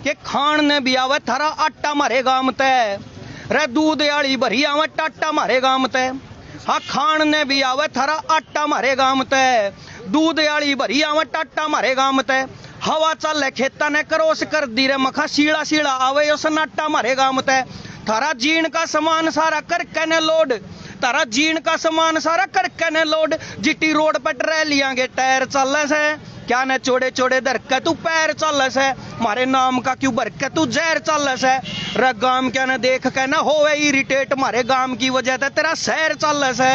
कि खान ने भी आवे थारा आटा मारे गाम तय रे दूध आली भरी आवे टाटा मारे गाम तय। हाँ खान ने भी आवे थारा आटा मारे गाम तय दूध आली भरी आवे टाटा मारे गाम तय। हवा चल खेता ने क्रॉस कर दी रे मखा सीड़ा सीड़ा आवे यो सन्नाटा मारे गाम तय। थारा जीण का सामान सारा कर कने लोड तारा जीण का सामान सारा कर कने लोड जीटी रोड पर ट्रैलियां के टायर चल से क्या न चोड़े चोड़े दरके तू पैर चल से मारे नाम का क्यों बरके तू जहर चल से रे गाम क्या न देख के न होवे इरिटेट मारे गाम की वजह से तेरा शहर चल से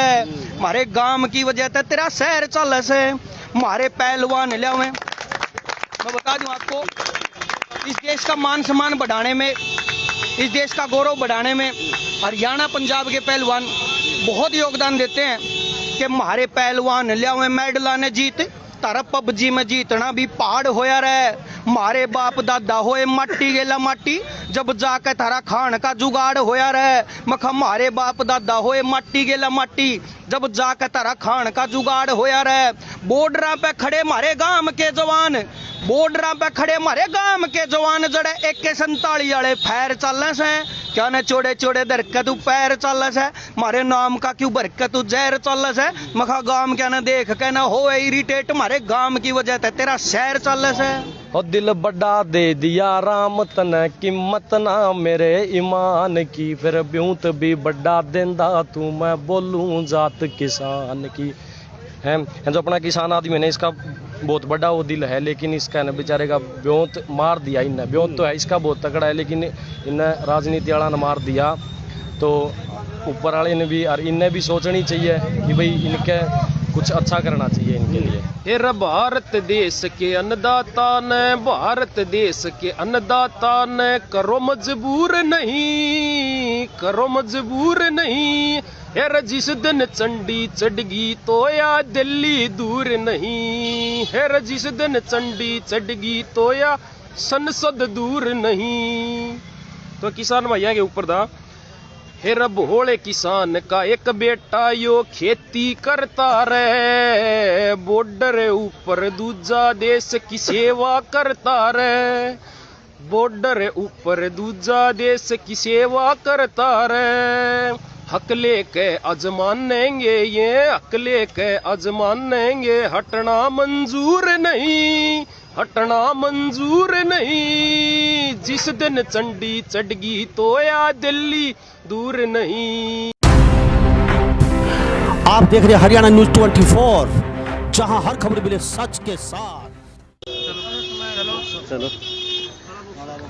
मारे गाम की वजह से तेरा शहर चल से मारे पहलवान लियावे। मैं बता दूं आपको इस देश का मान सम्मान बढ़ाने में इस देश का गौरव बढ़ाने में हरियाणा पंजाब के पहलवान बहुत योगदान देते हैं कि हमारे पहलवान लियावे मेडल ने जीत तारा पबजी में जीतना भी पहाड़ होया रहे मारे बाप दादा होए माटी गेला माटी जब जाके थारा खान का जुगाड़ होया रहे मखा मारे बाप दादा होए माटी गेला माटी जब जाके तारा खान का जुगाड़ होया रहे। बॉर्डर पे खड़े मारे गांव के जवान बॉर्डर पे खड़े मारे गांव के जवान जड़े AK-47 वाले फैर चल से क्या न चोड़े चोड़े दरके तू पैर चल से मारे नाम का क्यों बरके तू जहर चल से मखा गांव क्या न देख के न होए इरिटेट मारे गांव की वजह से तेरा शहर चल से। और दिल बड़ा दे दिया राम तने कीमत ना मेरे ईमान की फिर ब्यूत भी बड़ा देंदा तू मैं बोलूं जात किसान की है जो अपना किसान आदमी ने इसका बहुत बड़ा वो दिल है लेकिन इसका न बेचारे का ब्योंत मार दिया इन्हें ब्योंत तो है इसका बहुत तगड़ा है लेकिन इन्हें राजनीति वाला ने मार दिया तो ऊपर वाले ने भी और इन्हें भी सोचनी चाहिए कि भाई इनके कुछ अच्छा करना चाहिए इनके लिए। हेरा भारत देश के अन्नदाता ने भारत देश के अन्नदाता ने करो मजबूर नहीं हेरा जिस दिन चंडी चढ़गी तो या दिल्ली दूर नहीं हेरा जिस दिन चंडी चढ़गी तो या संसद दूर नहीं। तो किसान भैया के ऊपर था हेरा भोले किसान का एक बेटा यो खेती करता रहे बॉर्डर ऊपर दूजा देश की सेवा करता रहे बॉर्डर ऊपर दूजा देश की सेवा करता रहे। हक लेके आजमानेंगे ये हक लेके आजमानेंगे हटना मंजूर नहीं जिस दिन चंडी चढ़गी तो या दिल्ली दूर नहीं। आप देख रहे हैं हरियाणा न्यूज 24 जहां हर खबर मिले सच के साथ। चलो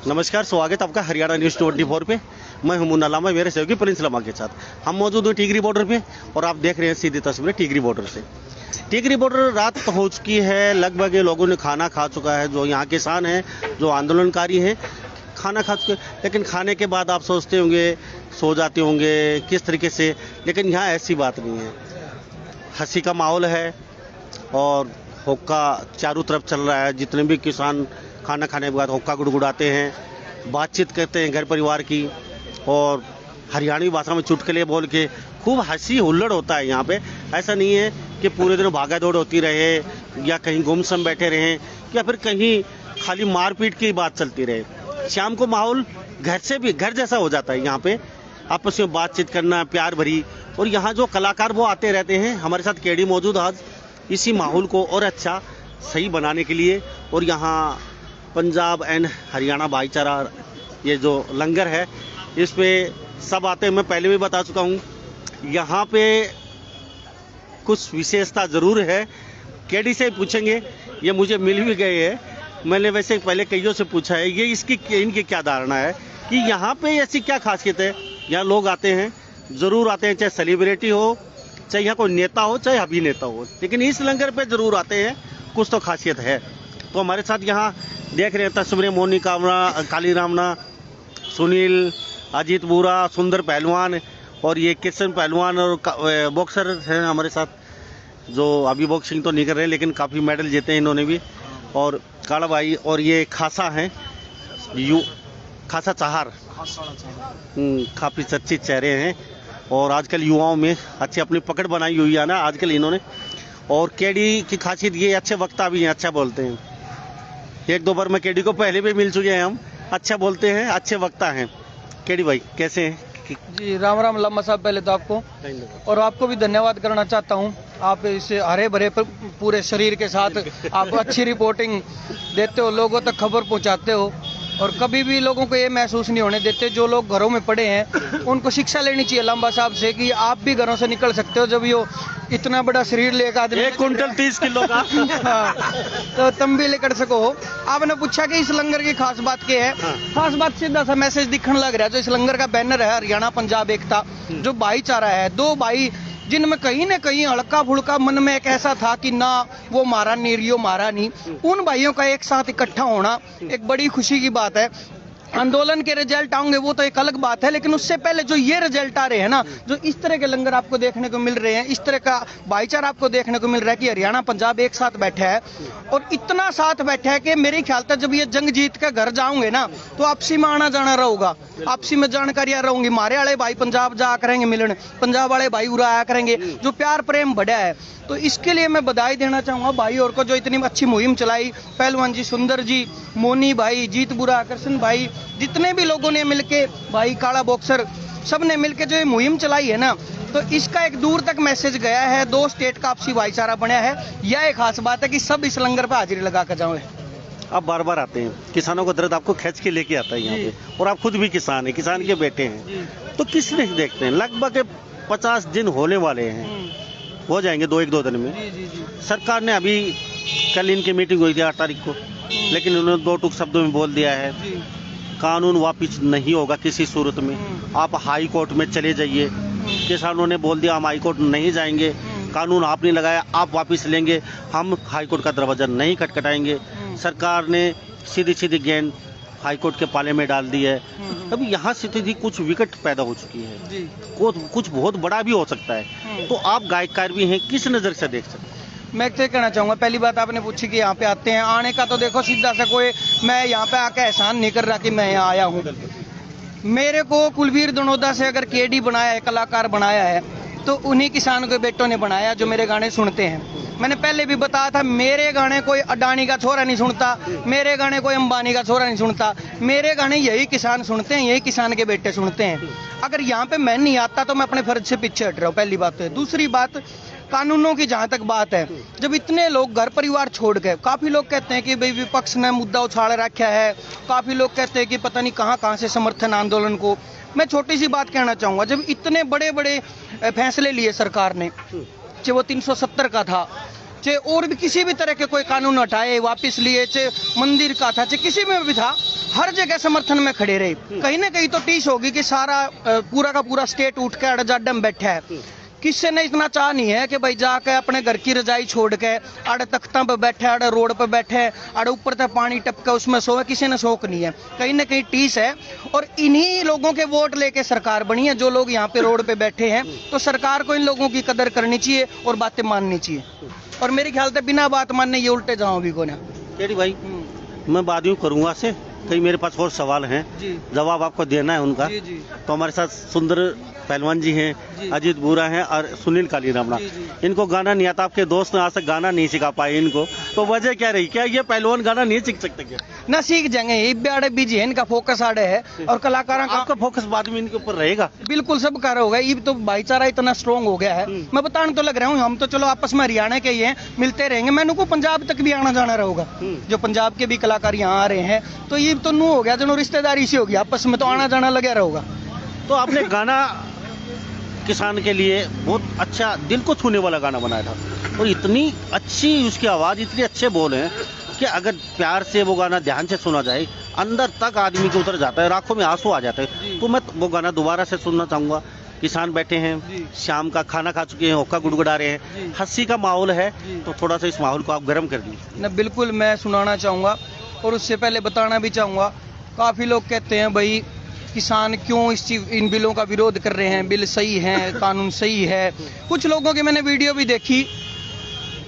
नमस्कार, स्वागत आपका हरियाणा न्यूज 24 पे। मैं हूं मुन्ना लामा, मेरे सहयोगी प्रिंस लामा के साथ हम मौजूद हैं टिगरी बॉर्डर पे और आप देख रहे हैं सीधी तस्वीरें टिगरी बॉर्डर से। टिगरी बॉर्डर रात हो चुकी है, लगभग लोगों ने खाना खा चुका है। जो यहाँ किसान हैं, जो आंदोलनकारी हैं, खाना खा चुके, लेकिन खाने के बाद आप सोचते होंगे, सो जाते होंगे किस तरीके से, लेकिन यहाँ ऐसी बात नहीं है। हंसी का माहौल है और हुक्का चारों तरफ चल रहा है। जितने भी किसान खाना खाने के बाद हुक्का गुड़गुड़ाते हैं, बातचीत करते हैं घर परिवार की और हरियाणवी भाषा में चुटकुले बोल के खूब हंसी हुल्लड़ होता है यहाँ पे। ऐसा नहीं है कि पूरे दिन भागा दौड़ होती रहे या कहीं गुमसुम बैठे रहें या फिर कहीं खाली मारपीट की बात चलती रहे। शाम को माहौल घर से भी घर जैसा हो जाता है। यहाँ पे आपस में बातचीत करना प्यार भरी, और यहाँ जो कलाकार वो आते रहते हैं। हमारे साथ केडी मौजूद आज इसी माहौल को और अच्छा सही बनाने के लिए। और यहाँ पंजाब एंड हरियाणा भाईचारा ये जो लंगर है इस पे सब आते हैं। मैं पहले भी बता चुका हूँ, यहाँ पे कुछ विशेषता ज़रूर है। केडी से पूछेंगे, ये मुझे मिल भी गए हैं। मैंने वैसे पहले कईयों से पूछा है ये इनकी क्या धारणा है कि यहाँ पे ऐसी क्या खासियत है। यहाँ लोग आते हैं, ज़रूर आते हैं, चाहे सेलिब्रिटी हो, चाहे यहाँ कोई नेता हो, चाहे अभिनेता हो, लेकिन इस लंगर पे ज़रूर आते हैं। कुछ तो खासियत है। तो हमारे साथ यहाँ देख रहे हैं तस्वीरें मोनी कामरा, काली रामना, सुनील, अजीत बुरा, सुंदर पहलवान और ये किशन पहलवान और बॉक्सर हैं हमारे साथ, जो अभी बॉक्सिंग तो नहीं कर रहे लेकिन काफ़ी मेडल जीते हैं इन्होंने भी। और काला भाई और ये खासा हैं, खासा चाहर, काफ़ी सच्चे चेहरे हैं और आजकल युवाओं में अच्छी अपनी पकड़ बनाई हुई है ना आजकल इन्होंने। और केडी की खासियत ये अच्छे वक्ता भी हैं, अच्छा बोलते हैं। एक दो बार मैं केडी को पहले भी मिल चुके हैं हम, अच्छा बोलते हैं, अच्छे वक्ता हैं। केडी भाई कैसे हैं? जी राम राम लम्मा साहब, पहले तो आपको और आपको भी धन्यवाद करना चाहता हूँ। आप इस हरे भरे पूरे शरीर के साथ आप अच्छी रिपोर्टिंग देते हो, लोगों तक खबर पहुँचाते हो और कभी भी लोगों को ये महसूस नहीं होने देते। जो लोग घरों में पड़े हैं उनको शिक्षा लेनी चाहिए लंबा साहब से कि आप भी घरों से निकल सकते हो। जब यो इतना बड़ा शरीर लेकर आदमी 1 कुंटल 30 किलो का हाँ, तो तुम भी लेकर सको। आपने पूछा कि इस लंगर की खास बात क्या है? खास बात सीधा सा मैसेज दिखने लग रहा है। जो इस लंगर का बैनर है हरियाणा पंजाब एकता, जो भाईचारा है, दो भाई जिनमें कहीं ना कहीं हल्का फुल्का मन में एक ऐसा था कि ना वो मारा नहीं रियो मारा नहीं, उन भाइयों का एक साथ इकट्ठा होना एक बड़ी खुशी की बात है। आंदोलन के रिजल्ट आएंगे वो तो एक अलग बात है, लेकिन उससे पहले जो ये रिजल्ट आ रहे हैं ना, जो इस तरह के लंगर आपको देखने को मिल रहे हैं, इस तरह का भाईचारा आपको देखने को मिल रहा है कि हरियाणा पंजाब एक साथ बैठा है और इतना साथ बैठा है कि मेरे ख्याल तक जब ये जंग जीत कर घर जाओगे ना तो आपसी में आना जाना रहूगा, आपसी में जानकारियां रहूंगी। मारे वाले भाई पंजाब जा करेंगे मिलन, पंजाब वाले भाई उरा आया करेंगे, जो प्यार प्रेम बढ़ा है। तो इसके लिए मैं बधाई देना चाहूँगा भाई और को जो इतनी अच्छी मुहिम चलाई। पहलवान जी, सुंदर जी, मोनी भाई, जीत बुरा, कृष्ण भाई, जितने भी लोगों ने मिलके, भाई काला बॉक्सर, सब ने मिलके जो ये मुहिम चलाई है ना, तो इसका एक दूर तक मैसेज गया है। 2 स्टेट का आपसी भाईचारा बना है। यह एक खास बात है कि सब इस लंगर पर हाजिरी लगा कर जाओ। आप बार बार आते हैं, किसानों का दर्द आपको खींच के लेके आता है यहाँ पे, और आप खुद भी किसान हैं, किसान के बेटे हैं, तो किस ने देखते हैं? लगभग 50 दिन होने वाले हैं, हो जाएंगे 2 दिन में। सरकार ने अभी कल इनकी मीटिंग हुई थी 8 तारीख को, लेकिन उन्होंने 2 टूक शब्दों में बोल दिया है कानून वापिस नहीं होगा किसी सूरत में, आप हाई कोर्ट में चले जाइए। किसानों ने बोल दिया हम हाई कोर्ट नहीं जाएंगे, कानून आपने लगाया आप वापिस लेंगे, हम हाई कोर्ट का दरवाजा नहीं खटखटाएंगे। सरकार ने सीधी सीधी गेंद हाई कोर्ट के पाले में डाल दी है। अभी यहाँ स्थिति कुछ विकट पैदा हो चुकी है, कुछ बहुत बड़ा भी हो सकता है। तो आप गायककार भी हैं, किस नज़र से देख सकते हैं? मैं क्या कहना चाहूँगा, पहली बात आपने पूछी कि यहाँ पे आते हैं, आने का तो देखो सीधा सा कोई मैं यहाँ पे आके एहसान नहीं कर रहा कि मैं यहाँ आया हूँ। मेरे को कुलवीर दनोदा से अगर केडी बनाया है, कलाकार बनाया है, तो उन्हीं किसान के बेटों ने बनाया जो मेरे गाने सुनते हैं। मैंने पहले भी बताया था, मेरे गाने कोई अडानी का छोरा नहीं सुनता, मेरे गाने कोई अंबानी का छोरा नहीं सुनता, मेरे गाने यही किसान सुनते हैं, यही किसान के बेटे सुनते हैं। अगर यहाँ पे मैं नहीं आता तो मैं अपने फर्ज से पीछे हट रहा हूँ, पहली बात तो है। दूसरी बात, कानूनों की जहाँ तक बात है, जब इतने लोग घर परिवार छोड़ गए, काफ़ी लोग कहते हैं कि भाई विपक्ष ने मुद्दा उछाल रखा है, काफ़ी लोग कहते हैं कि पता नहीं कहाँ कहाँ से समर्थन आंदोलन को। मैं छोटी सी बात कहना चाहूँगा, जब इतने बड़े बड़े फैसले लिए सरकार ने, चाहे वो 370 का था, चाहे और भी किसी भी तरह के कोई कानून हटाए वापस लिए, चाहे मंदिर का था, चाहे किसी में भी था, हर जगह समर्थन में खड़े रहे। कहीं ना कहीं तो टीस होगी कि सारा पूरा का पूरा स्टेट उठ के अड़जाडे में बैठा है। किसी ने इतना चाह नहीं है कि भाई जाके अपने घर की रजाई छोड़ के आड़े तख्ता पे बैठे, आड़े रोड पे बैठे, आड़े ऊपर तक पानी टपका उसमें सोए, किसी ने शौक नहीं है। कहीं ना कहीं टीस है और इन्हीं लोगों के वोट लेके सरकार बनी है। जो लोग यहाँ पे रोड पे बैठे हैं, तो सरकार को इन लोगों की कदर करनी चाहिए और बातें माननी चाहिए। और मेरे ख्याल से बिना बात मानने ये उल्टे जाओगी को ना। केडी भाई, मैं बात यूँ करूँगा से, कई मेरे पास और सवाल हैं, जवाब आपको देना है उनका। तो हमारे साथ सुंदर पहलवान जी हैं, अजीत बुरा हैं और सुनील कालीरामना। इनको गाना नहीं आता, आपके दोस्त ने आज तक गाना नहीं सिखा पाए इनको, तो वजह क्या रही? क्या ये पहलवान गाना नहीं सीख सकते क्या? ना सीख जाएंगे, ये आड़े बिजी है, इनका फोकस आड़े है और कलाकारों का आपका फोकस बाद में इनके ऊपर रहेगा। बिल्कुल सब कर होगा। ये तो भाईचारा इतना स्ट्रॉन्ग हो गया है, मैं बताने तो लग रहा हूँ, हम तो चलो आपस में हरियाणा के ही हैं, मिलते रहेंगे। मैंने को पंजाब तक भी आना जाना रहेगा, जो पंजाब के भी कलाकार यहाँ आ रहे हैं, तो ये तो नू हो गया, जो रिश्तेदारी से होगी, आपस में तो आना जाना लगा रहेगा। तो आपने गाना किसान के लिए बहुत अच्छा, दिल को छूने वाला गाना बनाया था, और इतनी अच्छी उसकी आवाज़, इतने अच्छे बोल हैं कि अगर प्यार से वो गाना ध्यान से सुना जाए, अंदर तक आदमी के उतर जाता है, आंखों में आंसू आ जाते हैं। तो मैं वो गाना दोबारा से सुनना चाहूँगा। किसान बैठे हैं, शाम का खाना खा चुके हैं, होका गुड़गुड़ा रहे हैं, हंसी का माहौल है, तो थोड़ा सा इस माहौल को आप गर्म कर दीजिए ना। बिल्कुल मैं सुनाना चाहूँगा, और उससे पहले बताना भी चाहूँगा, काफ़ी लोग कहते हैं भाई किसान क्यों इन बिलों का विरोध कर रहे हैं, बिल सही है, कानून सही है। कुछ लोगों की मैंने वीडियो भी देखी,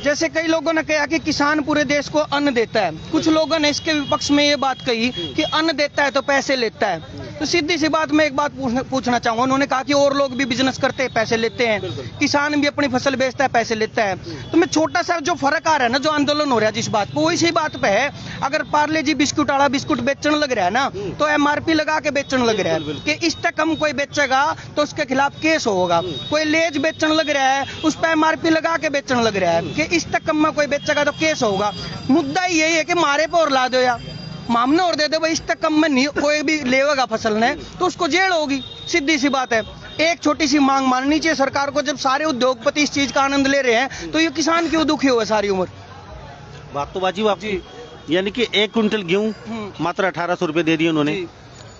जैसे कई लोगों ने कहा कि किसान पूरे देश को अन्न देता है, कुछ लोगों ने इसके विपक्ष में ये बात कही कि अन्न देता है तो पैसे लेता है। तो सीधी सी बात, मैं एक बात पूछना चाहूंगा। उन्होंने कहा कि और लोग भी बिजनेस करते हैं, पैसे लेते हैं, किसान भी अपनी फसल बेचता है, पैसे लेता है। तो मैं छोटा सा जो फर्क आ रहा है ना, जो आंदोलन हो रहा है जिस बात पे, वो इसी बात पे है। अगर पार्ले जी बिस्कुट वाला बिस्कुट बेचने लग रहा है ना, तो MRP लगा के बेचने लग रहा है कि इस तक कम कोई बेचेगा तो उसके खिलाफ केस होगा। कोई लेज बेचने लग रहा है, उस पर MRP लगा के बेचने लग रहा है कि इस तक कम में कोई बेचेगा तो केस होगा। मुद्दा यही है कि मारे पे और ला दो या मामला और दे दो भाई, इस तक कम में नहीं कोई भी लेगा फसल ने तो उसको जेल होगी। सीधी सी बात है। एक छोटी सी मांग माननी चाहिए सरकार को। जब सारे उद्योगपति इस चीज का आनंद ले रहे हैं तो ये किसान क्यों दुखी हुए सारी उम्र। बात तो बाजी आपकी, यानी कि 1 क्विंटल गेहूं मात्र 1800 रुपए दे दिए उन्होंने।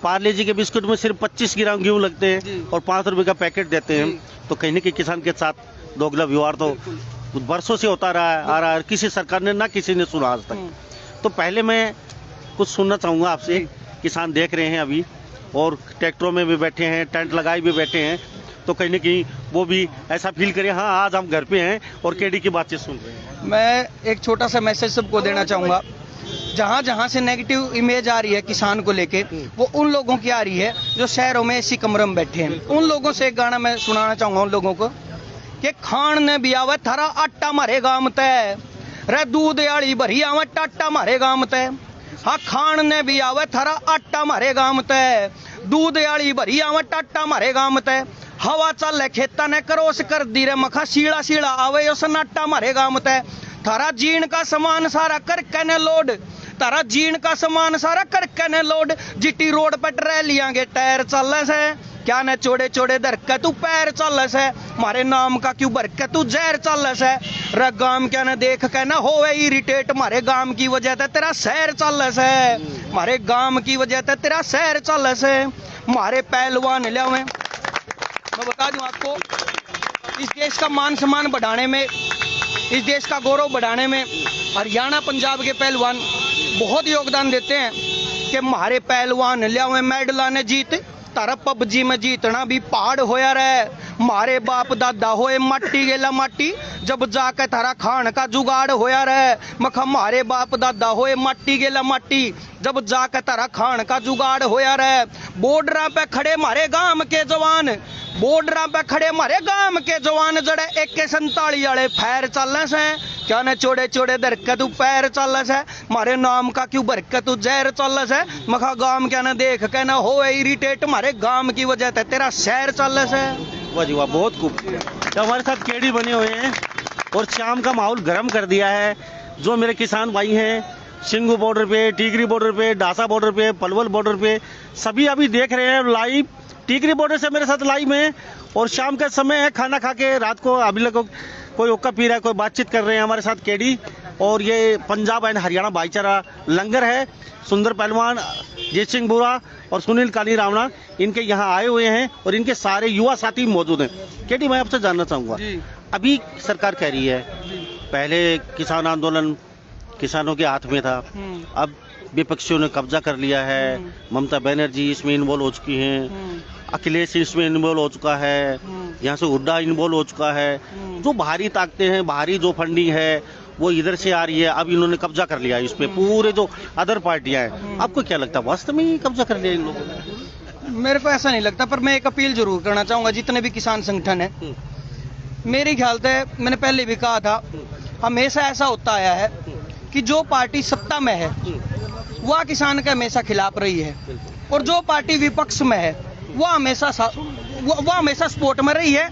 पार्ले जी के बिस्कुट में सिर्फ 25 ग्राम गेहूं लगते हैं और 5 रुपए का पैकेट देते हैं। तो कहीं ना कहीं किसान के साथ दोगला व्यवहार तो वर्षों से होता रहा है, आ रहा है। किसी सरकार ने ना किसी ने सुना आज तक। तो पहले मैं कुछ सुनना चाहूंगा आपसे। किसान देख रहे हैं अभी और ट्रैक्टरों में भी बैठे हैं, टेंट लगाए भी बैठे हैं, तो कहीं ना कहीं वो भी ऐसा फील करें हाँ आज हम घर पे हैं और केडी की बातचीत सुन रहे हैं। मैं एक छोटा सा मैसेज सबको देना चाहूंगा। जहां जहां से नेगेटिव इमेज आ रही है किसान को लेके, वो उन लोगों की आ रही है जो शहरों में ऐसी कमरे में बैठे हैं। उन लोगों से एक गाना मैं सुनाना चाहूंगा उन लोगों को कि खान ने भी आवे थारा आटा मारे गाम तय, रे दूध आली भरी आवे टाटा मारे गाम तय। हाँ खान ने भी आवे थारा आटा मारे गाम तय, दूध आली भरी आवे टाटा मारे गाम तय। हवा चल खेता ने करोस कर दी रे मखा, सीड़ा सीड़ा आवे यो सन्नाटा मारे गाम तय। थारा जीण का सामान सारा कर कने लोड, तारा जीण का सामान सारा कर कने लोड। जीटी रोड पर ट्रैलियां के टायर चल से, क्या न चोड़े चोड़े दर के तू पैर चल से। मारे नाम का क्यों भर के तू जहर चल से। रे गाम क्या न देख के न होवे इरिटेट, मारे गाम की वजह से तेरा शहर चल से। मारे गाम की वजह से तेरा शहर चल से। मारे पहलवान लियावे, मैं बता दूं आपको, इस देश का मान सम्मान बढ़ाने में, इस देश का गौरव बढ़ाने में हरियाणा पंजाब के पहलवान बहुत योगदान देते हैं कि हमारे पहलवान लियावे मेडल ने जीत। तारा PUBG में जीतना भी पहाड़ होया रहे। मारे बाप दादा होए माटी गेला माटी, जब जाके तारा खान का जुगाड़ होया रहे। मखा मारे बाप दादा होए माटी गेला माटी, जब जाके तारा खान का जुगाड़ होया रहे। बॉर्डर पे खड़े मारे गांव के जवान, बॉर्डर पे खड़े मारे गांव के जवान, जड़े AK-47 वाले फैर चल से। क्या न चोड़े चोड़े दर के तू पैर चल से। मारे नाम का क्यों भर के तू जहर चल से। मखा गांव क्या न देख के न होए इरिटेट, मारे गांव की वजह से तेरा शहर चल से। वाह जी वाह, बहुत खूब। तो हमारे साथ केडी बने हुए हैं और शाम का माहौल गर्म कर दिया है। जो मेरे किसान भाई हैं सिंगू बॉर्डर पे, टीकरी बॉर्डर पे, डासा बॉर्डर पे, पलवल बॉर्डर पे, सभी अभी देख रहे हैं लाइव। टीकरी बॉर्डर से मेरे साथ लाइव है और शाम का समय है, खाना खा के रात को अभी लोग कोई हुक्का पी रहा है, कोई बातचीत कर रहे हैं। हमारे साथ केडी और ये पंजाब एंड हरियाणा भाईचारा लंगर है। सुंदर पहलवान, जीत सिंह बुरा और सुनील काली रावणा इनके यहाँ आए हुए हैं और इनके सारे युवा साथी मौजूद हैं। केडी मैं आपसे जानना चाहूँगा, अभी सरकार कह रही है पहले किसान आंदोलन किसानों के हाथ में था, अब विपक्षियों ने कब्जा कर लिया है। ममता बनर्जी इसमें इन्वॉल्व हो चुकी हैं, अखिलेश इसमें इन्वॉल्व हो चुका है, यहाँ से हुड्डा इन्वॉल्व हो चुका है। जो बाहरी ताकतें हैं, बाहरी जो फंडिंग है वो इधर से आ रही है। अब इन्होंने कब्जा कर लिया है इस पे, पूरे जो अदर पार्टियां हैं। आपको क्या लगता है वास्तव में ही कब्जा कर लिया इन लोगों ने? मेरे को ऐसा नहीं लगता, पर मैं एक अपील जरूर करना चाहूंगा जितने भी किसान संगठन है। मेरे ख्याल से मैंने पहले भी कहा था, हमेशा ऐसा होता आया है कि जो पार्टी सत्ता में है वह किसान के हमेशा खिलाफ रही है और जो पार्टी विपक्ष में है वह हमेशा सपोर्ट में रही है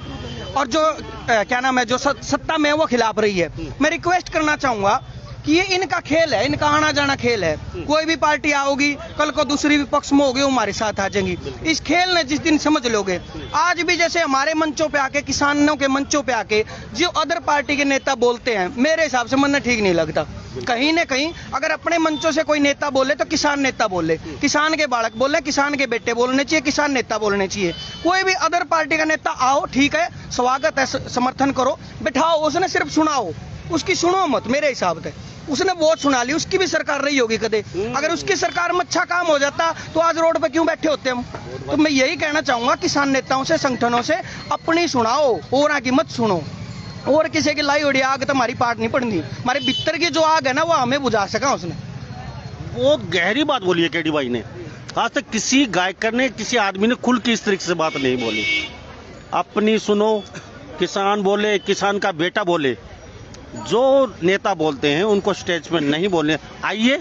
और जो क्या नाम है जो सत्ता में है वो खिलाफ रही है। मैं रिक्वेस्ट करना चाहूंगा कि ये इनका खेल है, इनका आना जाना खेल है। कोई भी पार्टी आओगी, कल को दूसरी विपक्ष में होगी, हमारे साथ आ जाएंगी। इस खेल ने जिस दिन समझ लोगे, आज भी जैसे हमारे मंचों पे आके, किसानों के मंचों पे आके जो अदर पार्टी के नेता बोलते हैं, मेरे हिसाब से मन ठीक नहीं लगता। कहीं ना कहीं अगर अपने मंचों से कोई नेता बोले तो किसान नेता बोले, किसान के बालक बोले, किसान के बेटे बोलने चाहिए, किसान नेता बोलने चाहिए। कोई भी अदर पार्टी का नेता आओ, ठीक है, स्वागत है, समर्थन करो, बिठाओ, उसने सिर्फ सुनाओ, उसकी सुनो मत। मेरे हिसाब से उसने बहुत सुना ली, उसकी भी सरकार रही होगी कदे। अगर उसकी सरकार में अच्छा काम हो जाता तो आज रोड पे क्यों बैठे होते हम। तो मैं यही कहना चाहूंगा किसान नेताओं से, संगठनों से, अपनी सुनाओ, और की मत सुनो। और किसी की लाई उड़ी आग तो हमारी पाट नहीं पड़नी। हमारे भीतर की जो आग है ना वो हमें बुझा सका उसने। बहुत गहरी बात बोली है केडी भाई ने। आज तक किसी गायकर ने, किसी आदमी ने खुल के इस तरीके से बात नहीं बोली। अपनी सुनो, किसान बोले, किसान का बेटा बोले, जो नेता बोलते हैं उनको स्टेज पे नहीं बोलने। आइए,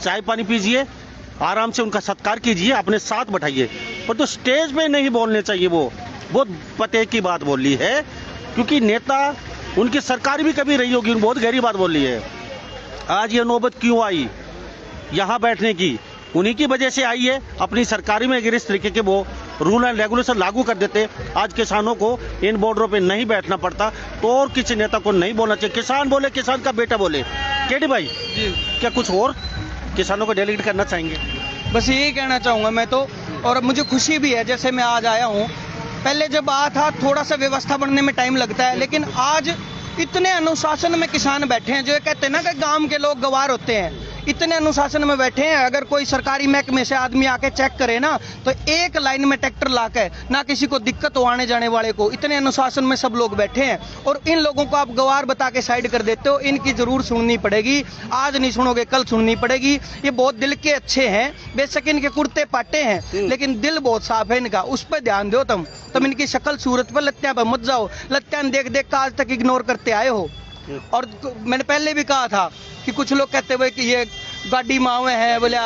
चाय पानी पीजिए, आराम से उनका सत्कार कीजिए, अपने साथ बैठाइए, पर तो स्टेज पे नहीं बोलने चाहिए। वो बहुत पते की बात बोल ली है, क्योंकि नेता, उनकी सरकार भी कभी रही होगी, बहुत गहरी बात बोल ली है। आज ये नौबत क्यों आई यहाँ बैठने की? उन्हीं की वजह से आई है। अपनी सरकारी में अगर इस तरीके के वो रूल एंड रेगुलेशन लागू कर देते, आज किसानों को इन बॉर्डरों पे नहीं बैठना पड़ता, तो और किसी नेता को नहीं बोलना चाहिए। किसान बोले, किसान का बेटा बोले। केडी भाई जी, क्या कुछ और किसानों को डेलीगेट करना चाहेंगे? बस यही कहना चाहूँगा मैं तो। और मुझे खुशी भी है, जैसे मैं आज आया हूँ। पहले जब आया था थोड़ा सा व्यवस्था बनने में टाइम लगता है, लेकिन आज इतने अनुशासन में किसान बैठे हैं। जो ये कहते हैं ना कि गांव के लोग गवार होते हैं, इतने अनुशासन में बैठे हैं। अगर कोई सरकारी महकमे से आदमी आके चेक करे ना, तो एक लाइन में ट्रैक्टर लाके, ना किसी को दिक्कत हो आने जाने वाले को। इतने अनुशासन में सब लोग बैठे हैं, और इन लोगों को आप गवार बता के साइड कर देते हो। इनकी जरूर सुननी पड़ेगी, आज नहीं सुनोगे कल सुननी पड़ेगी। ये बहुत दिल के अच्छे हैं, बेशक इनके कुर्ते पाटे हैं, लेकिन दिल बहुत साफ है इनका। उस पर ध्यान दो तुम इनकी शक्ल सूरत पर, लत्तियां पर मत जाओ। लत्तियां देख देख कर आज तक इग्नोर करते आए हो। और मैंने पहले भी कहा था कि कुछ लोग कहते हुए कि ये गाड़ी मावे है, बोले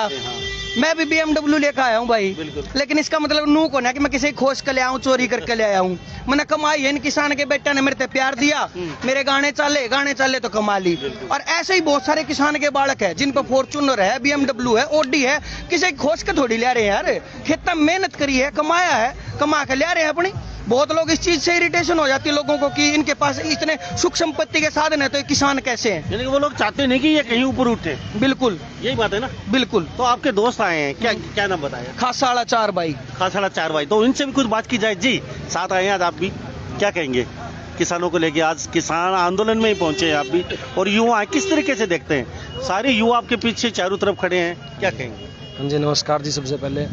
मैं भी BMW लेकर आया हूँ भाई, लेकिन इसका मतलब नू को ना कि मैं किसी खोज कर ले आऊँ, चोरी करके ले आया हूँ। मैंने कमाई है, इन किसान के बेटा ने मेरे से प्यार दिया, मेरे गाने चले तो कमा ली। और ऐसे ही बहुत सारे किसान के बालक है जिन पर फॉर्च्यूनर है, BMW है, Audi है, किसी खोज के थोड़ी ले रहे हैं यार। खेत में मेहनत करी है, कमाया है, कमा के ले रहे हैं अपनी। बहुत लोग इस चीज से इरिटेशन हो जाती है लोगों को कि इनके पास इतने सुख संपत्ति के साधन है, तो ये किसान कैसे हैं? यानी कि वो लोग चाहते नहीं कि ये कहीं ऊपर उठे। बिल्कुल, यही बात है ना। बिल्कुल। तो आपके दोस्त आए हैं, क्या नाम बताया? खासाड़ा 4 भाई। खासाड़ा 4 भाई, तो इनसे भी कुछ बात की जाए। जी, साथ आए हैं आज आप भी, क्या कहेंगे किसानों को लेके? आज किसान आंदोलन में ही पहुंचे हैं आप भी, और युवा किस तरीके से देखते हैं? सारे युवा आपके पीछे चारों तरफ खड़े हैं, क्या कहेंगे? हाँ जी, नमस्कार जी। सबसे पहले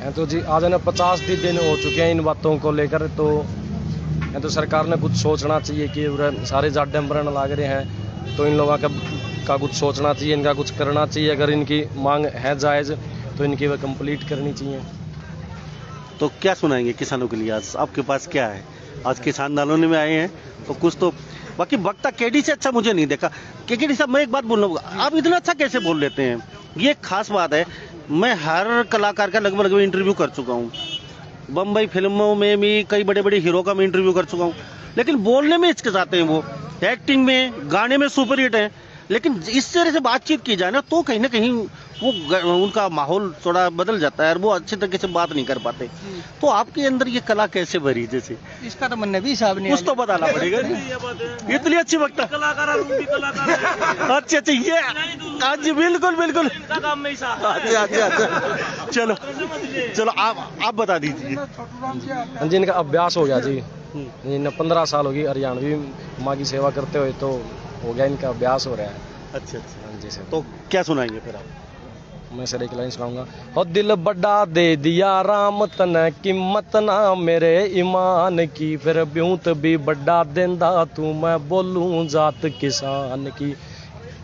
तो जी आज है ना 50 दिन हो चुके हैं इन बातों को लेकर। तो सरकार ने कुछ सोचना चाहिए कि सारे जाडे मरण लग रहे हैं, तो इन लोगों का कुछ सोचना चाहिए, इनका कुछ करना चाहिए। अगर इनकी मांग है जायज़ तो इनकी वह कंप्लीट करनी चाहिए। तो क्या सुनाएंगे किसानों के लिए? आज आपके पास क्या है? आज किसान आंदोलन में आए हैं तो कुछ तो, बाकी वक्ता केडी से अच्छा मुझे नहीं देखा। केडी साहब, मैं एक बात बोलूँगा, आप इतना अच्छा कैसे बोल लेते हैं? ये एक खास बात है। मैं हर कलाकार का लगभग इंटरव्यू कर चुका हूँ, बम्बई फिल्मों में भी कई बड़े बड़े हीरो का मैं इंटरव्यू कर चुका हूँ, लेकिन बोलने में हिचकिचाते हैं वो। एक्टिंग में, गाने में सुपर हिट है, लेकिन इस तरह से बातचीत की जाए ना, तो कहीं ना कहीं वो उनका माहौल थोड़ा बदल जाता है और वो अच्छे तरीके से बात नहीं कर पाते। तो आपके अंदर ये कला कैसे भरी? जैसे इसका तो मन भी हिसाब नहीं, कुछ तो बताना पड़ेगा। इतनी अच्छी वक्ता कलाकार। अच्छा, ये आज बिल्कुल बिल्कुल। अच्छा, चलो आप बता दीजिए। हाँ जी, इनका अभ्यास हो गया जी। इन्हें 15 साल हो गई हरियाणवी माँ की सेवा करते हुए, तो हो गया इनका अभ्यास हो रहा है। अच्छा, हाँ जी सर। तो क्या सुनाएंगे फिर आप? मैं सर एक लाइन सुनाऊंगा। हो दिल बड़ा दे दिया राम तने, कीमत ना मेरे ईमान की, फिर ब्यूत भी बड़ा देंदा तू, मैं बोलूं जात किसान की।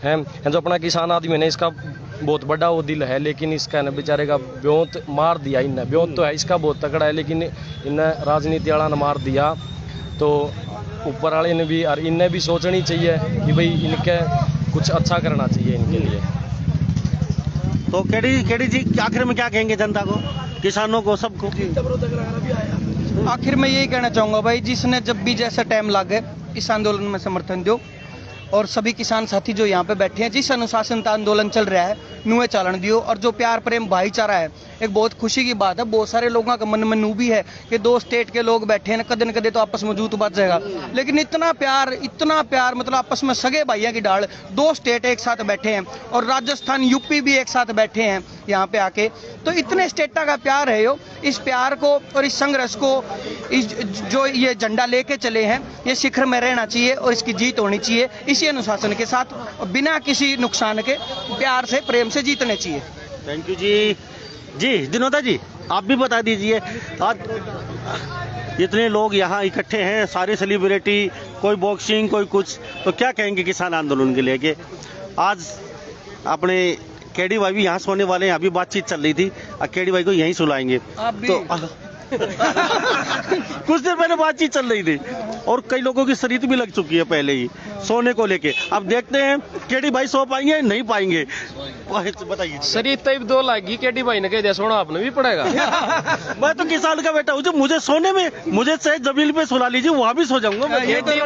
है जो अपना किसान आदमी है ना, इसका बहुत बड़ा वो दिल है, लेकिन इसका ना बेचारे का ब्योत मार दिया इनने। ब्योत तो है इसका बहुत तगड़ा है, लेकिन इन्हें राजनीति वाला ने मार दिया। तो ऊपर वाले ने भी और इन्हें भी सोचनी चाहिए कि भाई इनके कुछ अच्छा करना चाहिए इनके लिए। तो केडी जी, आखिर में क्या कहेंगे जनता को, किसानों को, सबको? आखिर में यही कहना चाहूँगा भाई, जिसने जब भी जैसा टाइम लगे इस आंदोलन में समर्थन दो। और सभी किसान साथी जो यहाँ पे बैठे हैं, जिस अनुशासन का आंदोलन चल रहा है, नुए चालन दियो। और जो प्यार प्रेम भाईचारा है, एक बहुत खुशी की बात है। बहुत सारे लोगों का मन में नू भी है कि 2 स्टेट के लोग बैठे हैं, कदे न कदे तो आपस में जूत बच जाएगा, लेकिन इतना प्यार मतलब आपस में सगे भाइयों की डाल। 2 स्टेट एक साथ बैठे हैं, और राजस्थान यूपी भी एक साथ बैठे हैं यहाँ पे आके। तो इतने स्टेटा का प्यार है। इस प्यार को और इस संघर्ष को, जो ये झंडा लेके चले हैं, ये शिखर में रहना चाहिए और इसकी जीत होनी चाहिए इसी अनुशासन के साथ, बिना किसी नुकसान के, प्यार से, प्रेम से जीतने चाहिए। थैंक यू जी। दिनोदा जी, आप भी बता दीजिए, आज इतने लोग यहाँ इकट्ठे हैं, सारे सेलिब्रिटी, कोई बॉक्सिंग, कोई कुछ, तो क्या कहेंगे किसान आंदोलन के लिए कि आज अपने केडी भाई भी यहाँ सोने वाले हैं, अभी बातचीत चल रही थी, केडी भाई को यहीं सुलाएंगे। आप भी। तो कुछ देर पहले बातचीत चल रही थी और कई लोगों की शरीर भी लग चुकी है पहले ही सोने को लेके। अब देखते हैं केडी भाई सो पाएंगे नहीं पाएंगे, बताइए। शरीर तब 2 लागी केडी भाई ने कह दिया सोना आपने भी पड़ेगा। मैं तो किसान का बेटा हूँ, जो मुझे सोने में, मुझे चाहे जमीन पे सुला लीजिए, वहाँ भी सो जाऊंगा मैं। केडी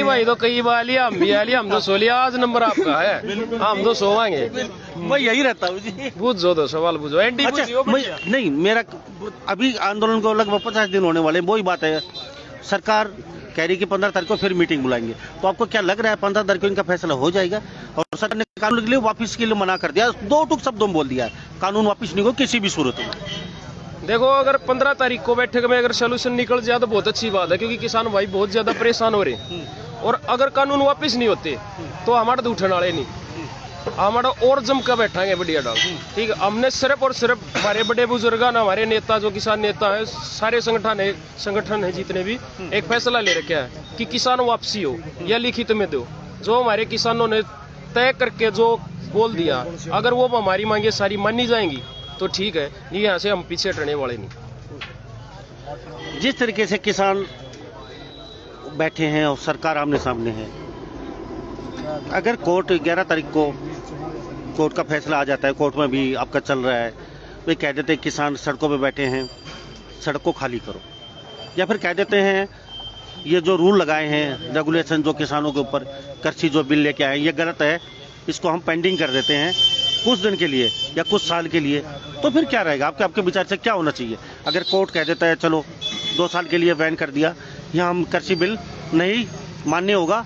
भाई तो कई बार लिया, हम भी लिया, हम तो सो लिया। आज नंबर आपका है, हम तो सोवांगे। मैं यही रहता हूँ जी। पूछो तो सवाल पूछो। एंटी अच्छा, नहीं मेरा अभी आंदोलन को लगभग 50 दिन होने वाले, वही बात है। सरकार कह रही कि 15 तारीख को फिर मीटिंग बुलाएंगे, तो आपको क्या लग रहा है 15 तारीख को इनका फैसला हो जाएगा? और सरकार ने कानून के लिए वापस के लिए मना कर दिया, 2 टूक शब्दों में बोल दिया, कानून वापस नहीं हो किसी भी सूरत में। देखो, अगर 15 तारीख को बैठक में अगर सोल्यूशन निकल जाए तो बहुत अच्छी बात है, क्योंकि किसान भाई बहुत ज्यादा परेशान हो रहे हैं। और अगर कानून वापस नहीं होते तो हमारा तो उठने वाले नहीं, हमारा और जम कर बैठाएंगे बढ़िया डाल। ठीक है, हमने सिर्फ और सिर्फ हमारे बड़े बुजुर्ग, हमारे नेता जो किसान नेता है, सारे संगठन है जितने भी, एक फैसला ले रखा है कि किसान वापसी हो या लिखित में दो। जो हमारे किसानों ने तय करके जो बोल दिया, अगर वो हमारी मांगे सारी मानी जाएंगी तो ठीक है, नहीं यहाँ से हम पीछे हटने वाले नहीं। जिस तरीके से किसान बैठे हैं और सरकार आमने सामने है, अगर कोर्ट 11 तारीख को कोर्ट का फैसला आ जाता है, कोर्ट में भी आपका चल रहा है, वे कह देते हैं किसान सड़कों पे बैठे हैं, सड़क को खाली करो, या फिर कह देते हैं ये जो रूल लगाए हैं, रेगुलेशन जो किसानों के ऊपर, कृषि जो बिल लेके आए ये गलत है, इसको हम पेंडिंग कर देते हैं कुछ दिन के लिए या कुछ साल के लिए, तो फिर क्या रहेगा? आपके विचार से क्या होना चाहिए? अगर कोर्ट कह देता है चलो 2 साल के लिए बैन कर दिया या हम कृषि बिल नहीं मान्य होगा,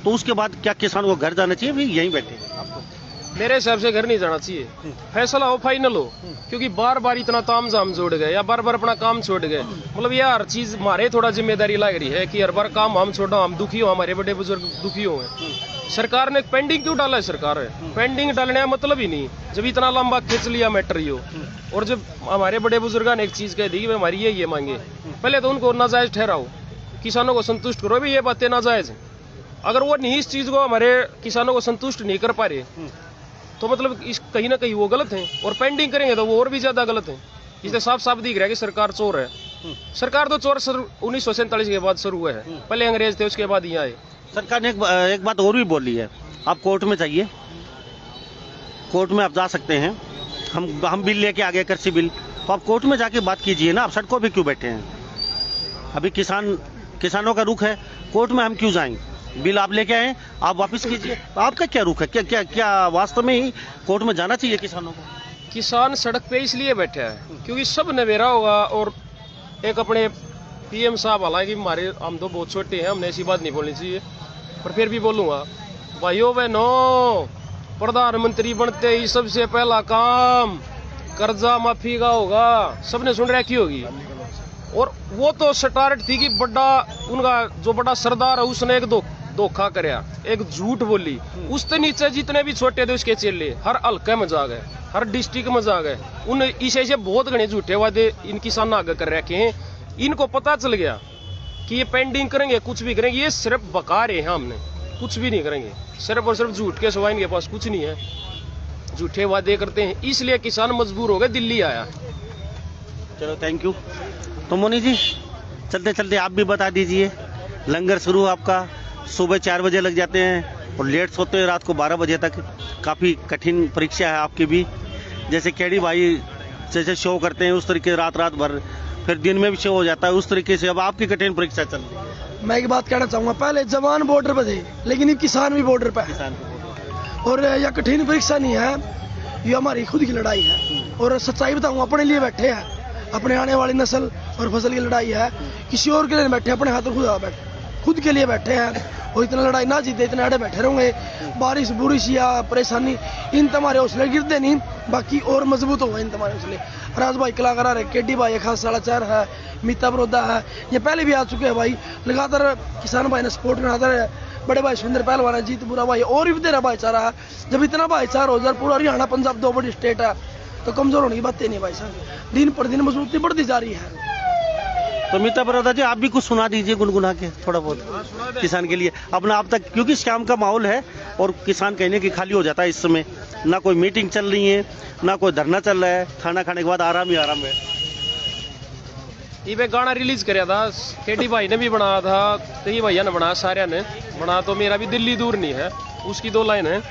तो उसके बाद क्या किसान को घर जाना चाहिए, फिर यहीं बैठे? मेरे हिसाब से घर नहीं जाना चाहिए, फैसला हो, फाइनल हो। क्योंकि बार बार इतना तामझाम जोड़ गए या बार बार अपना काम छोड़ गए, मतलब ये हर चीज हमारे थोड़ा जिम्मेदारी लग रही है कि हर बार काम हम छोड़ो, हम दुखी हो, हमारे बड़े बुजुर्ग दुखी हो। सरकार ने पेंडिंग क्यों डाला है? सरकार है पेंडिंग डालने का मतलब ही नहीं, जब इतना लंबा खींच लिया मैटर यो। और जब हमारे बड़े बुजुर्गों ने एक चीज कह दी कि हमारी ये मांगे, पहले तो उनको नाजायज ठहराओ, किसानों को संतुष्ट करो, भी ये बातें नाजायज है। अगर वो नहीं इस चीज को हमारे किसानों को संतुष्ट नहीं कर पा रहे, तो मतलब इस कहीं ना कहीं वो गलत है, और पेंडिंग करेंगे तो वो और भी ज्यादा गलत है। इससे साफ साफ दिख रहा है कि सरकार चोर है। सरकार तो चोर 1947 के बाद शुरू हुआ है, पहले अंग्रेज थे, उसके बाद यहाँ आए। सरकार ने एक बात और भी बोली है, आप कोर्ट में जाइए, कोर्ट में आप जा सकते हैं, हम बिल लेके आ गए कृषि बिल, तो आप कोर्ट में जाके बात कीजिए ना, आप सड़कों पे क्यों बैठे हैं? अभी किसानों का रुख है, कोर्ट में हम क्यों जाएं? बिल आप लेके आए, आप वापस कीजिए। आपका क्या रुख है? क्या वास्तव में ही कोर्ट में जाना चाहिए किसानों को? किसान सड़क पे इसलिए बैठा है क्योंकि सब नवेरा होगा, और एक अपने पीएम साहब, हालांकि हमारे हम तो बहुत छोटे हैं, हमने ऐसी बात नहीं बोलनी चाहिए, पर फिर भी बोलूँगा, भाइयों बहनों, प्रधानमंत्री बनते ही सबसे पहला काम कर्जा माफी का होगा, सबने सुन रखी होगी। और वो तो स्टार्ट थी कि उनका जो बड़ा सरदार है उसने एक धोखा करया, एक झूठ बोली, उससे नीचे जितने भी छोटे थे उसके चेले हर हल्के में जा गए, हर डिस्ट्रिक्ट में जा गए। उन इसे बहुत घने झूठे वादे इन किसान आगे कर रखे हैं। इनको पता चल गया कि ये पेंडिंग करेंगे, कुछ भी करेंगे, ये सिर्फ बका रहे हैं, हमने कुछ भी नहीं करेंगे, सिर्फ और सिर्फ झूठ के सिवाय इनके पास कुछ नहीं है, झूठे वादे करते हैं, इसलिए किसान मजबूर हो गए, दिल्ली आया। चलो थैंक यू। तो मोनी जी, चलते चलते आप भी बता दीजिए, लंगर शुरू आपका सुबह 4 बजे लग जाते हैं और लेट सोते हैं रात को 12 बजे तक, काफ़ी कठिन परीक्षा है आपकी भी, जैसे केडी भाई जैसे शो करते हैं उस तरीके रात भर, फिर दिन में भी शो हो जाता है, उस तरीके से अब आपकी कठिन परीक्षा चल रही है। मैं एक बात कहना चाहूँगा, पहले जवान बॉर्डर पर थे, लेकिन ये किसान भी बॉर्डर पर है, किसान और यह कठिन परीक्षा नहीं है, ये हमारी खुद की लड़ाई है। और सच्चाई बताऊँ, अपने लिए बैठे हैं, अपने आने वाली नस्ल और फसल की लड़ाई है, किसी और के लिए बैठे, अपने हाथों खुद के लिए बैठे हैं। और इतना लड़ाई ना जीते, इतने आड़े बैठे रहेंगे, बारिश बुरिश या परेशानी, इन तुम्हारे हौसले गिरते नहीं, बाकी और मजबूत हो गए इन तुम्हारे हौसले। राज भाई कलाकार है, केडी भाई है, खास 4.5 है, मीता बरोदा है, ये पहले भी आ चुके हैं भाई, लगातार किसान भाई ने सपोर्ट कराता है, बड़े भाई सुंदर पहलवान है, जीत बुरा भाई, और भी तेरा भाईचारा है। जब इतना भाईचारा हो जाए, पूरा हरियाणा पंजाब 2 बड़ी स्टेट है, तो कमजोर होने की बातें नहीं भाई साहब, दिन पर दिन मजबूती बढ़ती जा रही है। तो मित्र बरौदा जी, आप भी कुछ सुना दीजिए गुनगुना के थोड़ा बहुत किसान के लिए अपना आप तक, क्योंकि शाम का माहौल है और किसान कहने की खाली हो जाता है इस समय। ना कोई मीटिंग चल रही है, ना कोई धरना चल रहा है, खाना खाने के बाद आराम ही आराम है। ये गाना रिलीज कराया था, केडी भाई ने भी बनाया था, कई भैया ने बनाया, सारे ने बना, तो मेरा भी दिल्ली दूर नहीं है। उसकी 2 लाइन है,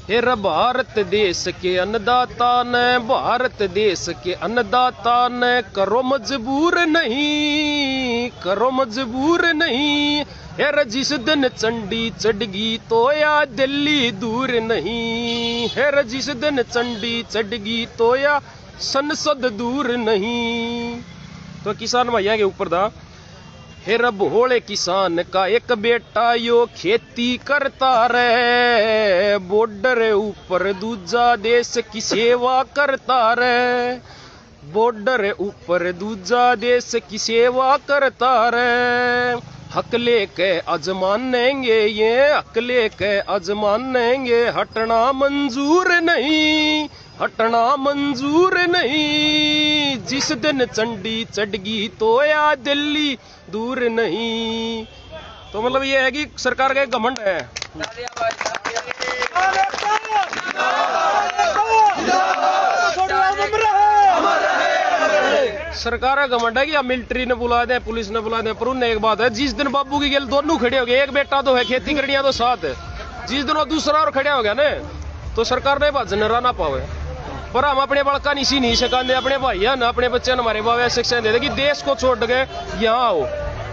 हे रे भारत देश के अन्नदाता ने, भारत देश के अन्नदाता ने, करो मजबूर नहीं, करो मजबूर नहीं। हे रे जिस दिन चंडी चढ़गी तो या दिल्ली दूर नहीं, हे रे जिस दिन चंडी चढ़गी तो या संसद दूर नहीं। तो किसान भैया के ऊपर था, हे रब भोले किसान का एक बेटा यो खेती करता रहे, बॉर्डर ऊपर दूजा देश की सेवा करता रहे, बॉर्डर ऊपर दूजा देश की सेवा करता रहे। हक लेके अजमानेंगे ये, हक लेके अजमानेंगे, हटना मंजूर नहीं, हटना मंजूर नहीं। जिस दिन चंडी चढ़गी तो या दिल्ली दूर नहीं। तो मतलब ये है कि सरकार का एक घमंड है। सरकार का घमंड है कि मिलिट्री ने बुला दे, पुलिस ने बुला दे, पर उन्हें एक बात है, जिस दिन बाबू की गेल दोनों खड़े हो गए, एक बेटा तो है खेती करनी तो साथ है, जिस दिन वो दूसरा और खड़ा हो गया ना, तो सरकार ने बात जनरा ना पावे। पर हम अपने बड़का नहीं नहीं सकाते, अपने भाई ना अपने बच्चे ने हमारे बाबा शिक्षा दे दे कि देश को छोड़ के यहाँ आओ,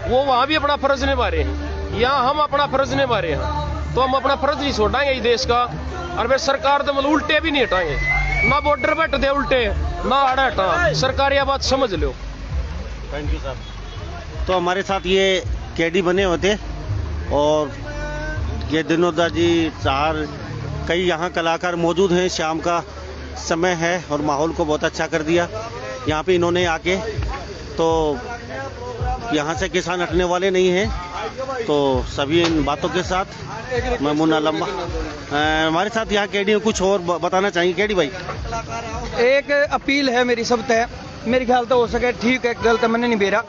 वो वहाँ भी अपना फर्ज निभा रहे हैं, यहाँ हम अपना फर्ज निभा रहे हैं, तो हम अपना फर्ज नहीं छोड़ाएंगे इस देश का। और वे सरकार तो मतलब उल्टे भी नहीं हटाएंगे, ना बॉर्डर बैठ दे उल्टे, ना आड़ा हटा, सरकार यह बात समझ लो। थैंक यू साहब। तो हमारे साथ ये केडी बने होते और ये दिनोदा जी, चार कई यहाँ कलाकार मौजूद हैं। शाम का समय है और माहौल को बहुत अच्छा कर दिया यहाँ पे इन्होंने आके। तो यहाँ से किसान हटने वाले नहीं हैं, तो सभी इन बातों के साथ मैं मुन्ना लम्बा हमारे साथ यहाँ केडी कुछ और बताना चाहिए। केडी भाई, एक अपील है मेरी सब तय, मेरे ख्याल तो हो सके ठीक है, गलत मैंने नहीं बेरा।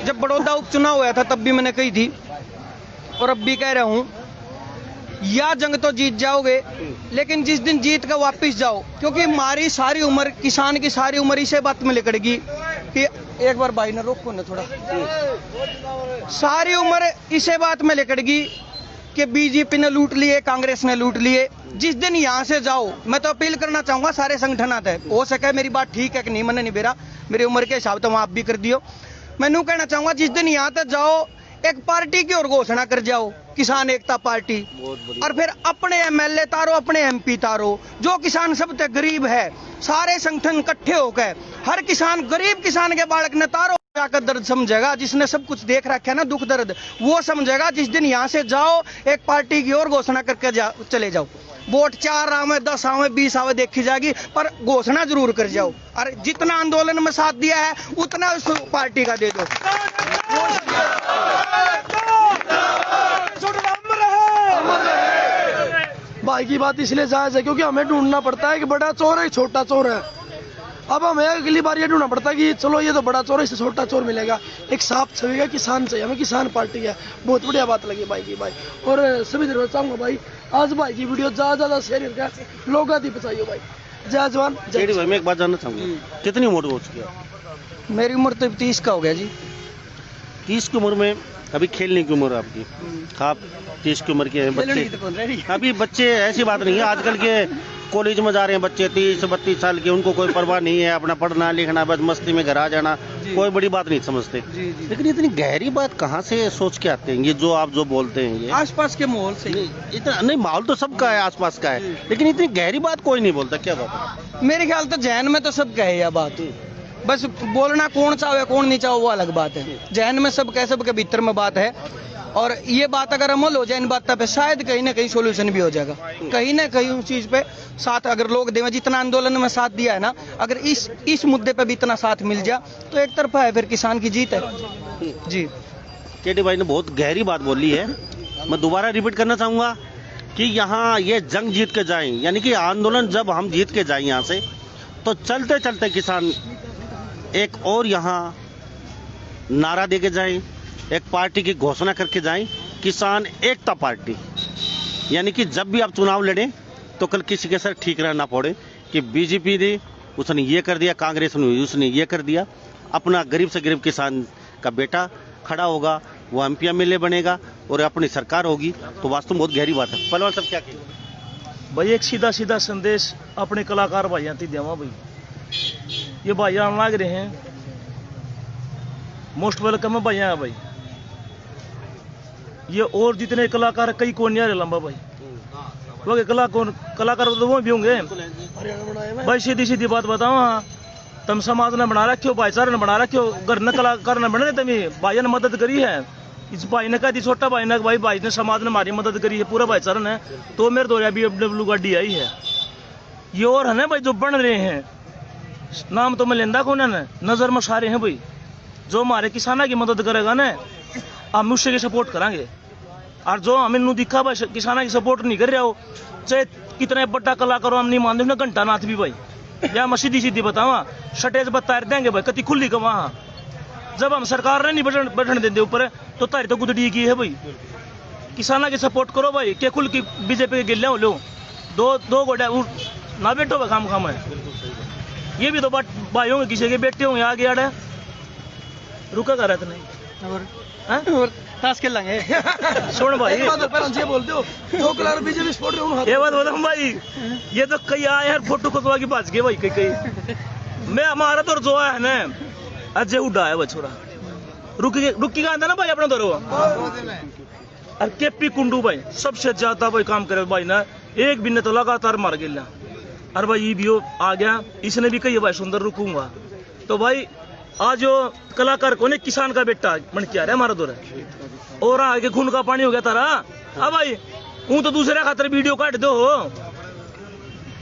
जब बड़ौदा उपचुनाव हुआ था तब भी मैंने कही थी और अब भी कह रहा हूँ, या जंग तो जीत जाओगे, लेकिन जिस दिन जीत कर वापस जाओ, क्योंकि हमारी सारी उम्र, किसान की सारी उम्र इसे बात में लिकड़गी कि एक बार भाई ने रोको ना थोड़ा, सारी उम्र इसे बात में लिकड़गी कि बीजेपी ने लूट लिए, कांग्रेस ने लूट लिए। जिस दिन यहाँ से जाओ, मैं तो अपील करना चाहूंगा सारे संगठन आते हैं, हो सके मेरी बात ठीक है कि नहीं मैंने नहीं बेरा, मेरी उम्र के हिसाब से वहां आप भी कर दियो। मैं यूं कहना चाहूंगा, जिस दिन यहाँ तक जाओ एक पार्टी की और घोषणा कर जाओ, किसान एकता पार्टी, और फिर अपने एमएलए तारो, अपने एमपी तारो। जो किसान सब तक गरीब है, सारे संगठन इकट्ठे होकर हर किसान, गरीब किसान के बालक ने तारो जाकर दर्द समझेगा, जिसने सब कुछ देख रखा है ना दुख दर्द, वो समझेगा। जिस दिन यहाँ से जाओ एक पार्टी की और घोषणा करके चले जाओ। वोट 4 आवे, 10 आवे, 20 आवे देखी जाएगी, पर घोषणा जरूर कर जाओ। और जितना आंदोलन में साथ दिया है उतना उस पार्टी का दे दो। भाई की बात इसलिए जायज है क्योंकि हमें ढूंढना पड़ता है कि बड़ा चोर है छोटा चोर है। अब हमें अगली बार ये ढूंढना पड़ता है कि चलो ये तो बड़ा चोर है, इससे छोटा चोर मिलेगा। एक साफ छवि का किसान चाहिए हमें, किसान पार्टी है। बहुत बढ़िया बात लगी भाई की भाई। और सभी देर चाहूंगा भाई, आज भाई की वीडियो ज्यादा शेयर करके लोग आदि बचाइए भाई। जय जवान जय भाई। मैं एक बात जानना चाहूँगा, कितनी उम्र हो चुकी है? मेरी उम्र तो 30 का हो गया जी। 30 की उम्र में अभी खेलने की उम्र आपकी, आप 30 की उम्र के हैं बच्चे। अभी बच्चे ऐसी बात नहीं है, आजकल के कॉलेज में जा रहे हैं बच्चे 30-32 साल के, उनको कोई परवाह नहीं है, अपना पढ़ना लिखना, बस मस्ती में घर आ जाना, कोई बड़ी बात नहीं समझते। लेकिन इतनी गहरी बात कहाँ से सोच के आते हैं ये जो आप जो बोलते हैं? ये आसपास के माहौल से। इतना नहीं, माहौल तो सबका है, आसपास का है, लेकिन इतनी गहरी बात कोई नहीं बोलता। क्या बात है? मेरे ख्याल तो जहन में तो सबका है यह बात, बस बोलना कौन चाहे कौन नहीं चाहे वो अलग बात है। जहन में सबके भीतर में बात है, और ये बात अगर अमल हो जाए इन बातों पे, शायद कहीं ना कहीं सोल्यूशन भी हो जाएगा। कहीं ना कहीं उस चीज पे साथ अगर लोग दें, जितना आंदोलन में साथ दिया है ना, अगर इस मुद्दे पे भी इतना साथ मिल जाए तो एक तरफा है, फिर किसान की जीत है जी। केडी भाई ने बहुत गहरी बात बोली है। मैं दोबारा रिपीट करना चाहूँगा कि यहाँ ये जंग जीत के जाएं, यानी कि आंदोलन जब हम जीत के जाएं यहाँ से, तो चलते चलते किसान एक और यहाँ नारा दे के जाएं, एक पार्टी की घोषणा करके जाएं, किसान एकता पार्टी। यानी कि जब भी आप चुनाव लड़ें तो कल किसी के सर ठीक रहना पड़े कि बीजेपी ने उसने ये कर दिया, कांग्रेस ने उसने ये कर दिया। अपना गरीब से गरीब किसान का बेटा खड़ा होगा, वो एमपी एमएलए बनेगा और अपनी सरकार होगी, तो वास्तव में बहुत गहरी बात है। पहलवान साहब क्या कहेंगे? भाई एक सीधा सीधा संदेश अपने कलाकार भाइयों ती देवा भाई, ये भाई आने लग रहे हैं, मोस्ट वेलकम है भैया भाई। ये और जितने कलाकार कई कौन नहीं आ रहे लंबा भाई, वो कलाकार तो वो भी होंगे भाई। सीधी सीधी बात बताओ, हाँ तुम समाज ने बना रखे हो, भाईचारा ने बना रखे हो, घर ने कलाकार ने बना रहे, तुम भाई ने मदद करी है। इस भाई ने कहा थी छोटा भाई ने, भाई ने समाज ने हमारी मदद करी है, पूरा भाईचारा ने, तो मेरे दो BMW गाड़ी आई है। ये और है ना भाई जो बन रहे हैं, नाम तो मैं लेंदा कौन है, नजर में सारे हैं भाई। जो हमारे किसाना की मदद करेगा ना, हम उससे की सपोर्ट करेंगे। और जो हमें नू दिखा भाई किसाना की सपोर्ट नहीं कर रहा हो, चाहे कितने बड़ा कलाकार हम नहीं मानते ना, घंटा नाथ भी भाई, या मैं सीधी सीधी बतावा शटेज बता देंगे भाई, कति खुली का वहाँ। जब हम सरकार ने नहीं बैठने देते ऊपर, तो तारी तो गुदड़ी की है भाई। किसाना की सपोर्ट करो भाई, के खुल की बीजेपी के गिल्ले हो लो, दो गोड़ा ना बैठो भाई, खाम है। ये भी तो बात भाई होंगे, किसी के बेटे होंगे आगे आड़े, रुका कर रहे नहीं और ताश खेल लेंगे। सुन भाई, बोलते हो जो कलर बीजेपी सपोर्ट ये बात बताऊं भाई, ये तो कई आए यार फोटो खिंचवा के भाज गए भाई, कई मैं हमारा तो जो है ना अजय उड़ा है वो छोरा, रुकी का ना भाई अपना दौर। और केपी कुंडू भाई सबसे ज्यादा भाई काम करे भाई ना, एक भी ने तो लगातार मार गया। और भाई ये भी आ गया, इसने भी कही भाई सुंदर रुकूंगा। तो भाई आज जो कलाकार को ने किसान का बेटा बन के आ रहा है हमारा दौर है, और आगे खून का पानी हो गया तारा। अब भाई हूं तो दूसरे खातर वीडियो काट दो,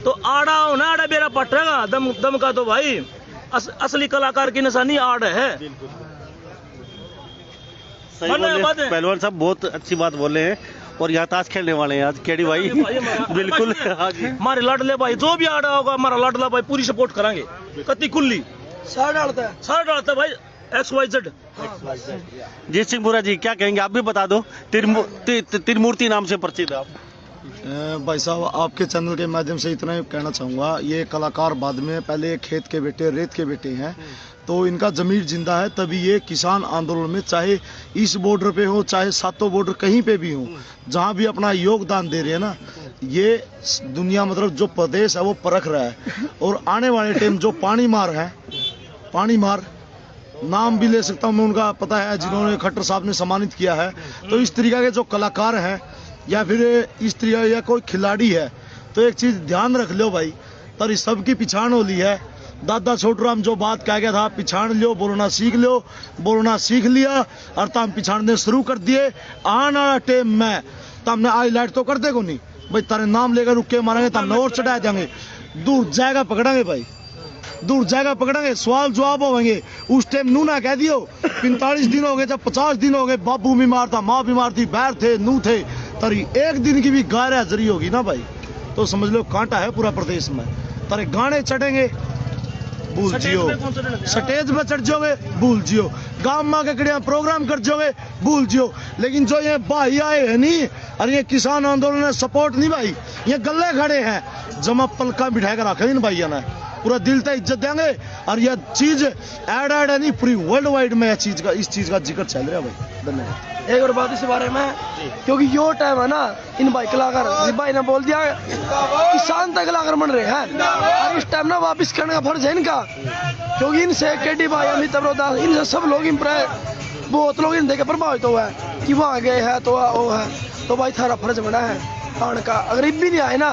तो आड़ा हो ना, आड़ा बेरा पटेगा दम का। तो भाई असली कलाकार की निशानी आड़ है। सही बोले पहलवान साहब, बहुत अच्छी बात बोले हैं। और यहाँ ताश खेलने वाले हैं आज केडी भाई, बिल्कुल हमारे लाडले भाई जो भी आड़ा होगा, हमारा लाडला भाई पूरी सपोर्ट करेंगे, कति खुली सारा डालता है भाई, XYZ। जीत सिंह बुरा जी क्या कहेंगे? आप भी बता दो, त्रिमूर्ति नाम से परिचित आप। भाई साहब, आपके चैनल के माध्यम से इतना ही कहना चाहूँगा, ये कलाकार बाद में पहले खेत के बेटे, रेत के बेटे हैं, तो इनका जमीर जिंदा है, तभी ये किसान आंदोलन में चाहे इस बॉर्डर पे हो, चाहे सातों बॉर्डर कहीं पे भी हो, जहाँ भी अपना योगदान दे रहे हैं ना, ये दुनिया मतलब जो प्रदेश है वो परख रहा है। और आने वाले टाइम जो पानी मार नाम भी ले सकता हूँ मैं उनका, पता है, जिन्होंने खट्टर साहब ने सम्मानित किया है। तो इस तरीके के जो कलाकार हैं या फिर इस तरीके या कोई खिलाड़ी है, तो एक चीज़ ध्यान रख लो भाई, तरी सबकी पिछाण होली है। दादा छोटूराम जो बात कह गया था, पिछाण लो बोलना सीख लो, बोलना सीख लिया और तम पिछाड़ने शुरू कर दिए। आने वाला टाइम में तमने हाईलाइट तो कर देगो नहीं भाई, तारे नाम लेकर रुक के मारेंगे, तमने और चढ़ा देंगे, दूर जाएगा पकड़ेंगे भाई, दूर जाएगा पकड़ेंगे, सवाल जवाब होंगे। उस टाइम नू ना कह दियो 45 दिन हो गए, जब 50 दिन हो गए, बाबू बीमार था, माँ बीमार थी, बैर थे, नू थे, तारी एक दिन की भी गाय हाजरी होगी ना भाई, तो समझ लो कांटा है पूरा प्रदेश में। तारे गाने चढ़ेंगे, भूल जियो, स्टेज पे चढ़ जाओगे, भूल जियो, गांव में के प्रोग्राम कर जाओगे, भूल जियो। लेकिन जो ये भाई आए हैं नहीं, और ये किसान आंदोलन ने सपोर्ट नहीं भाई, ये गले खड़े हैं, जमा पलका बिठा कर रखे इन भाइयों ने, पूरा दिल से इज्जत देंगे। और यह चीज ऐड है नहीं, पूरी वर्ल्ड वाइड में इस चीज का जिक्र चल रहा है भाई। धन्यवाद। एक और बात इस बारे में, क्योंकि यो टाइम है ना, इन भाई कलाकार भाई ने बोल दिया किसान तक कलाकार बन रहे हैं, और इस टाइम ना वापिस करने का फर्ज है इनका, क्योंकि इनसे केडी भाई, अमित अब्रोदास, इनसे सब लोग इम्प्रेस, बहुत लोग इन देखे प्रभावित हुआ है कि वहाँ गए हैं तो वो है। तो भाई थारा फर्ज बना है आने का, अगर भी नहीं आए ना,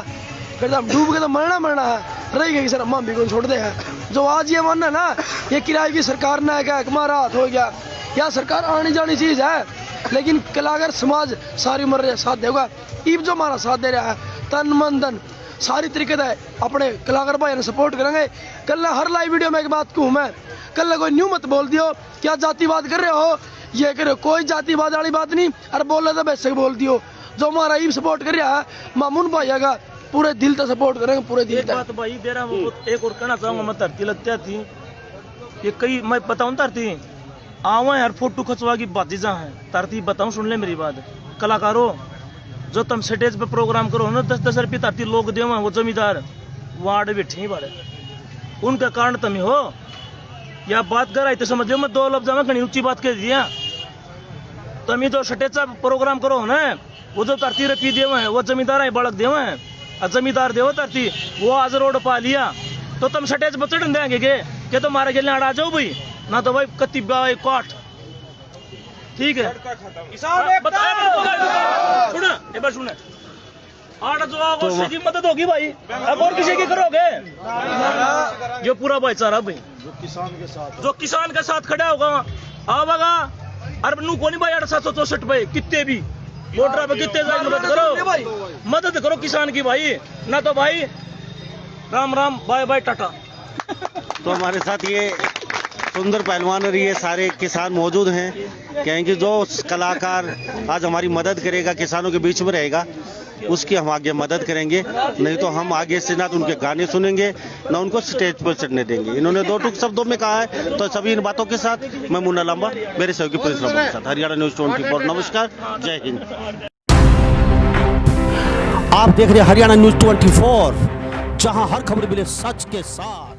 फिर हम डूब के तो मरना है, रह गए सर हम भी को छोड़ दे हैं। जो आज ये मानना ना, ये किराए की सरकार ने क्या हमारा हाथ हो गया, या सरकार आनी जानी चीज है, लेकिन कलाकार समाज सारी उम्र साथ देगा। ईब जो हमारा साथ दे रहा है, तन मन धन सारी तरीके से अपने कलाकार भाई ने सपोर्ट करेंगे। कल हर लाइव वीडियो में एक बात कहूँ मैं, कल कोई न्यू मत बोल दियो क्या जातिवाद कर रहे हो, ये कर रहे हो, कोई जातिवाद वाली बात नहीं, और बोल रहे तो वैसे बोल दियो। जो हमारा ईब सपोर्ट कर रहा है, मामून भाई का पूरे दिल से सपोर्ट करेंगे, पूरे दिल से। बात भाई दे रहा हूँ, एक और कहना चाहूंगा, मैं धरती लगती थी ये कई मैं बताऊं तरती आवा यार फोटो खचवा की बात जहाँ है तरती बताऊं, सुन ले मेरी बात। कलाकारों जो तुम स्टेज पे प्रोग्राम करो ना 10-10 रुपये तरती लोग देवा, वो जमींदार वार्ड बैठे ही बड़े उनका कारण तुम हो या बात कर आई तो समझो मैं 2 लफ्ज में कहीं ऊंची बात कह दिया। तुम जो स्टेज का प्रोग्राम करो ना वो जो तरती रुपये देवा है वो जमींदार बड़क देवा है, और जमींदार देव तरती वो आज रोड पा लिया तो तुम स्टेज पर चढ़ देंगे के तुम्हारे गले आ जाओ भाई ना तो भाई कत्ती काट, ठीक है। सुन आठ जो आओ उसकी मदद होगी भाई, अब और किसी की करोगे? जो पूरा भाईचारा भाई जो किसान के साथ खड़ा होगा आवागा। अरे नू कोनी भाई 764 पे कितने भी मोटर पे कितने जाए मदद करो किसान की भाई, ना तो भाई राम राम बाय बाय टाटा। तो हमारे साथ ये सुंदर पहलवान और ये सारे किसान मौजूद हैं। कहेंगे जो कलाकार आज हमारी मदद करेगा, किसानों के बीच में रहेगा, उसकी हम आगे मदद करेंगे, नहीं तो हम आगे से ना तो उनके गाने सुनेंगे ना उनको स्टेज पर चढ़ने देंगे। इन्होंने 2 टूक शब्दों में कहा है। तो सभी इन बातों के साथ मैं मुन्ना लांबा, मेरे सहयोगी प्रिंस लांबा के साथ हरियाणा न्यूज़ 24। नमस्कार, जय हिंद। आप देख रहे हैं हरियाणा न्यूज 24, जहां हर खबर मिले सच के साथ।